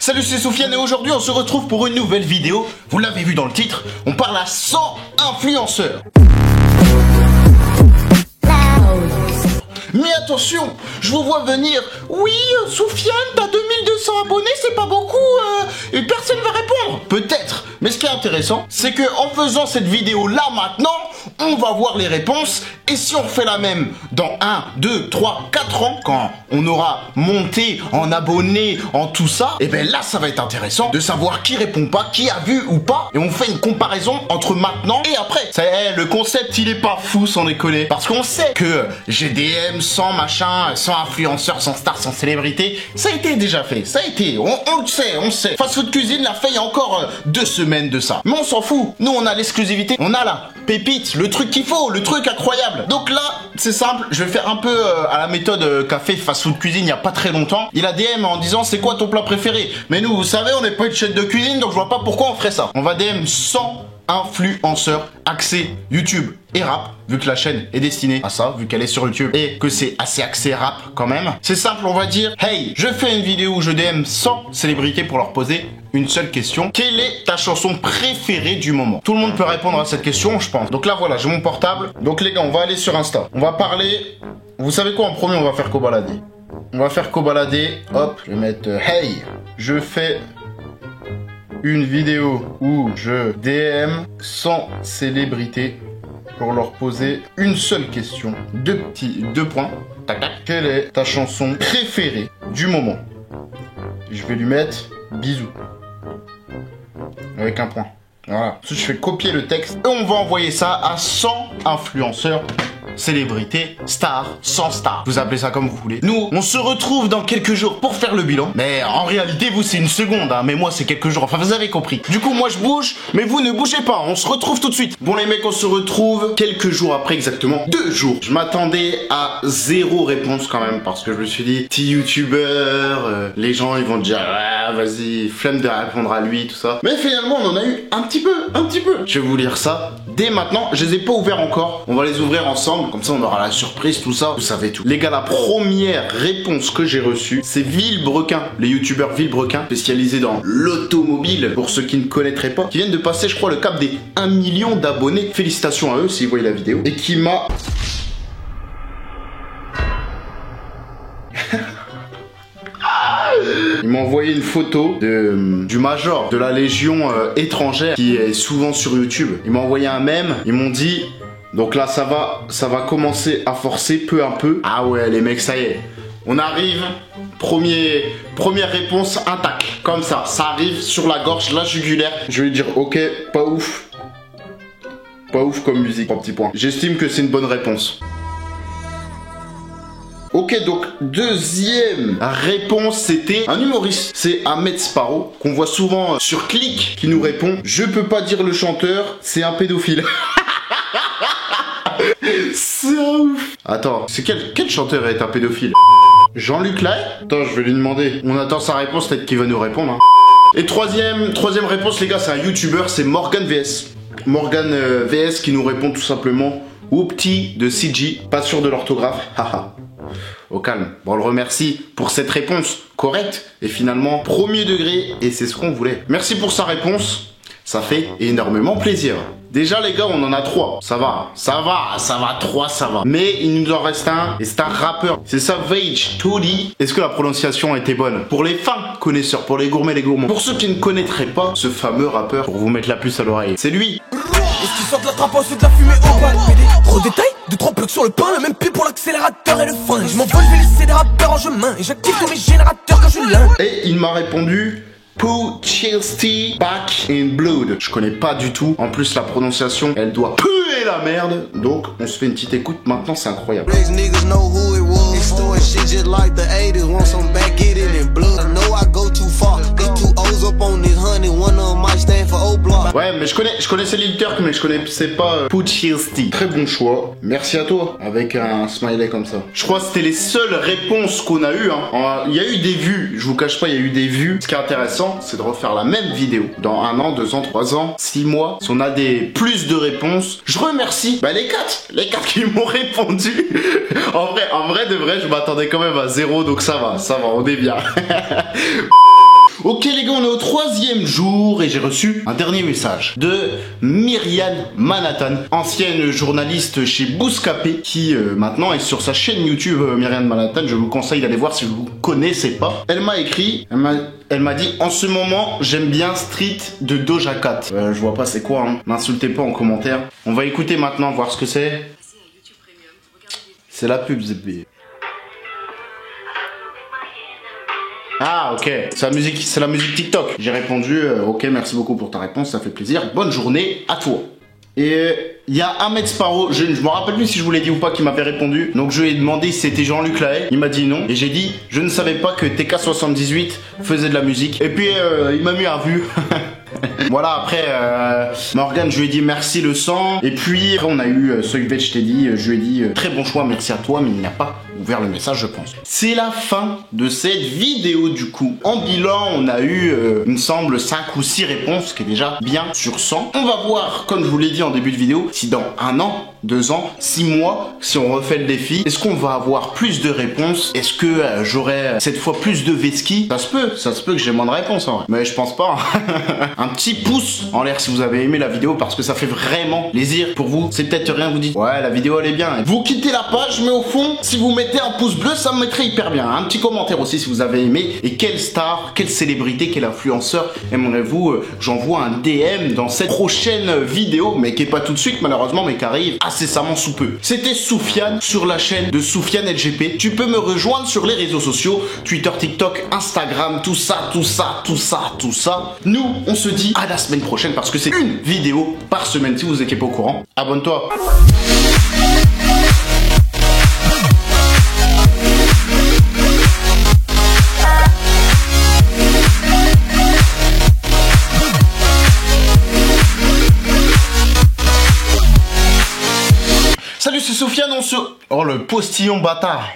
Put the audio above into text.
Salut, c'est Soufiane et aujourd'hui on se retrouve pour une nouvelle vidéo. Vous l'avez vu dans le titre, on parle à 100 influenceurs. Mais attention, je vous vois venir. Oui, Soufiane, t'as 2200 abonnés, c'est pas beaucoup, et personne va répondre. Peut-être, mais ce qui est intéressant, c'est que en faisant cette vidéo là maintenant, on va voir les réponses. Et si on refait la même dans 1, 2, 3, 4 ans, quand on aura monté en abonnés, en tout ça, et bien là ça va être intéressant de savoir qui répond pas, qui a vu ou pas. Et on fait une comparaison entre maintenant et après. Ça y est, le concept il est pas fou sans déconner. Parce qu'on sait que GDM sans machin, sans influenceurs, sans stars, sans célébrités, ça a été déjà fait. Ça a été, on le sait, on sait. Fast Food Cuisine l'a fait il y a encore 2 semaines de ça. Mais on s'en fout. Nous on a l'exclusivité, on a la pépite, le truc qu'il faut, le truc incroyable. Donc là, c'est simple, je vais faire un peu à la méthode qu'a fait Fast Food Cuisine il y a pas très longtemps. Il a DM en disant c'est quoi ton plat préféré. Mais nous, vous savez, on n'est pas une chaîne de cuisine, donc je vois pas pourquoi on ferait ça. On va DM 100 influenceurs axés YouTube et rap, vu que la chaîne est destinée à ça, vu qu'elle est sur YouTube et que c'est assez axé rap quand même. C'est simple, on va dire, hey, je fais une vidéo où je DM 100 célébrités pour leur poser une seule question. Quelle est ta chanson préférée du moment? Tout le monde peut répondre à cette question, je pense. Donc là, voilà, j'ai mon portable. Donc les gars, on va aller sur Insta. On va parler... Vous savez quoi, en premier, on va faire co-balader. On va faire co-balader. Hop, je vais mettre hey, je fais une vidéo où je DM 100 célébrités pour leur poser une seule question. Deux points. Tac, tac. Quelle est ta chanson préférée du moment? Je vais lui mettre bisous. Avec un point. Voilà. Ensuite, je fais copier le texte et on va envoyer ça à 100 influenceurs, célébrités, stars, sans stars. Vous appelez ça comme vous voulez. Nous, on se retrouve dans quelques jours pour faire le bilan. Mais en réalité, vous, c'est une seconde, hein. Mais moi, c'est quelques jours. Enfin, vous avez compris. Du coup, moi, je bouge, mais vous ne bougez pas. On se retrouve tout de suite. Bon, les mecs, on se retrouve quelques jours après, exactement 2 jours. Je m'attendais à 0 réponse quand même, parce que je me suis dit, petit youtubeur, les gens, ils vont dire, ah, vas-y, flemme de répondre à lui, tout ça. Mais finalement, on en a eu un petit peu. Je vais vous lire ça dès maintenant. Je les ai pas ouverts encore. On va les ouvrir ensemble. Comme ça, on aura la surprise, tout ça. Vous savez tout. Les gars, la première réponse que j'ai reçue, c'est Villebrequin. Les youtubeurs Villebrequin, spécialisés dans l'automobile, pour ceux qui ne connaîtraient pas, qui viennent de passer, je crois, le cap des 1 million d'abonnés. Félicitations à eux s'ils voient la vidéo. Et qui m'a... Il m'a envoyé une photo du major de la Légion étrangère qui est souvent sur YouTube. Il m'a envoyé un mème. Ils m'ont dit... Donc là, ça va commencer à forcer peu à peu. Ah ouais, les mecs, ça y est. On arrive. Première réponse, un tac. Comme ça. Ça arrive sur la gorge, la jugulaire. Je vais lui dire, ok, pas ouf. Pas ouf comme musique, 3 petits points. J'estime que c'est une bonne réponse. Ok, donc deuxième réponse, c'était un humoriste. C'est Ahmed Sparrow, qu'on voit souvent sur Click, qui nous répond « Je peux pas dire le chanteur, c'est un pédophile. » C'est un ouf. Attends, c'est quel chanteur est un pédophile? Jean-Luc Lahaye? Attends, je vais lui demander. On attend sa réponse, peut-être qu'il va nous répondre. Hein. Et troisième réponse, les gars, c'est un youtubeur, c'est Morgan VS. Morgan VS qui nous répond tout simplement « Whoopty de CG, pas sûr de l'orthographe. » Haha. Au calme. Bon, on le remercie pour cette réponse correcte et finalement premier degré et c'est ce qu'on voulait. Merci pour sa réponse. Ça fait énormément plaisir. Déjà les gars, on en a 3. Ça va, 3, ça va. Mais il nous en reste un et c'est un rappeur. C'est Savage Toddy. Est-ce que la prononciation était bonne? Pour les fins connaisseurs, pour les gourmets, les gourmands. Pour ceux qui ne connaîtraient pas ce fameux rappeur, pour vous mettre la puce à l'oreille, c'est lui. Est-ce qu'ils sortent la trappe ensuite de la fumée au bal? Gros détail, 2-3 blocs sur le pain, le même pied pour l'accélérateur et le frein. Je m'envole, je vais laisser des rappeurs en chemin et j'active tous mes générateurs quand je l'ai. Et il m'a répondu Pooh Chilsty Back in Blood. Je connais pas du tout. En plus, la prononciation, elle doit puer la merde. Donc, on se fait une petite écoute. Maintenant, c'est incroyable. Ouais, mais je connaissais Lil Turk, mais je connaissais pas Pooh Chilsty. Très bon choix. Merci à toi. Avec un smiley comme ça. Je crois que c'était les seules réponses qu'on a eues. Hein. Il y a eu des vues. Je vous cache pas, il y a eu des vues. Ce qui est intéressant, c'est de refaire la même vidéo dans 1 an, 2 ans, 3 ans, 6 mois. Si on a plus de réponses, je remercie les 4 qui m'ont répondu. en vrai de vrai, je m'attendais quand même à 0, donc ça va, on est bien. Ok les gars, on est au 3e jour et j'ai reçu un dernier message de Myriam Manhattan, ancienne journaliste chez Bouscapé, qui maintenant est sur sa chaîne YouTube Myriam Manhattan. Je vous conseille d'aller voir si vous ne connaissez pas. Elle m'a écrit, elle m'a dit en ce moment j'aime bien Street de Doja Cat. Je vois pas c'est quoi, hein. M'insultez pas en commentaire. On va écouter maintenant, voir ce que c'est. C'est la pub ZB. Ah ok, c'est la musique TikTok. J'ai répondu, ok merci beaucoup pour ta réponse, ça fait plaisir. Bonne journée à toi. Et il y a Ahmed Sparrow, je me rappelle plus si je vous l'ai dit ou pas, qui m'avait répondu. Donc je lui ai demandé si c'était Jean-Luc Lahaye. Il m'a dit non. Et j'ai dit, je ne savais pas que TK78 faisait de la musique. Et puis il m'a mis à vue. Voilà, après Morgan, je lui ai dit merci le sang. Et puis après on a eu Soyvet, je t'ai dit, je lui ai dit très bon choix, merci à toi, mais il n'a pas ouvert le message, je pense. C'est la fin de cette vidéo du coup. En bilan, on a eu, il me semble, 5 ou 6 réponses, ce qui est déjà bien sur 100. On va voir, comme je vous l'ai dit en début de vidéo, si dans 1 an, 2 ans, 6 mois, si on refait le défi, est-ce qu'on va avoir plus de réponses? Est-ce que j'aurai cette fois plus de Veski? Ça se peut que j'ai moins de réponses en vrai. Mais je pense pas. Un petit pouce en l'air si vous avez aimé la vidéo parce que ça fait vraiment plaisir pour vous. C'est peut-être rien, vous dites ouais la vidéo elle est bien. Vous quittez la page, mais au fond, si vous mettez un pouce bleu, ça me mettrait hyper bien. Un petit commentaire aussi si vous avez aimé. Et quelle star, quelle célébrité, quel influenceur aimeriez-vous j'envoie un DM dans cette prochaine vidéo, mais qui est pas tout de suite malheureusement, mais qui arrive incessamment sous peu. C'était Soufiane sur la chaîne de Soufiane LGP. Tu peux me rejoindre sur les réseaux sociaux, Twitter, TikTok, Instagram, tout ça. Nous, on se dit à la semaine prochaine parce que c'est une vidéo par semaine si vous n'étiez pas au courant. Abonne-toi. Salut, c'est Soufiane, on se... Oh le postillon bâtard.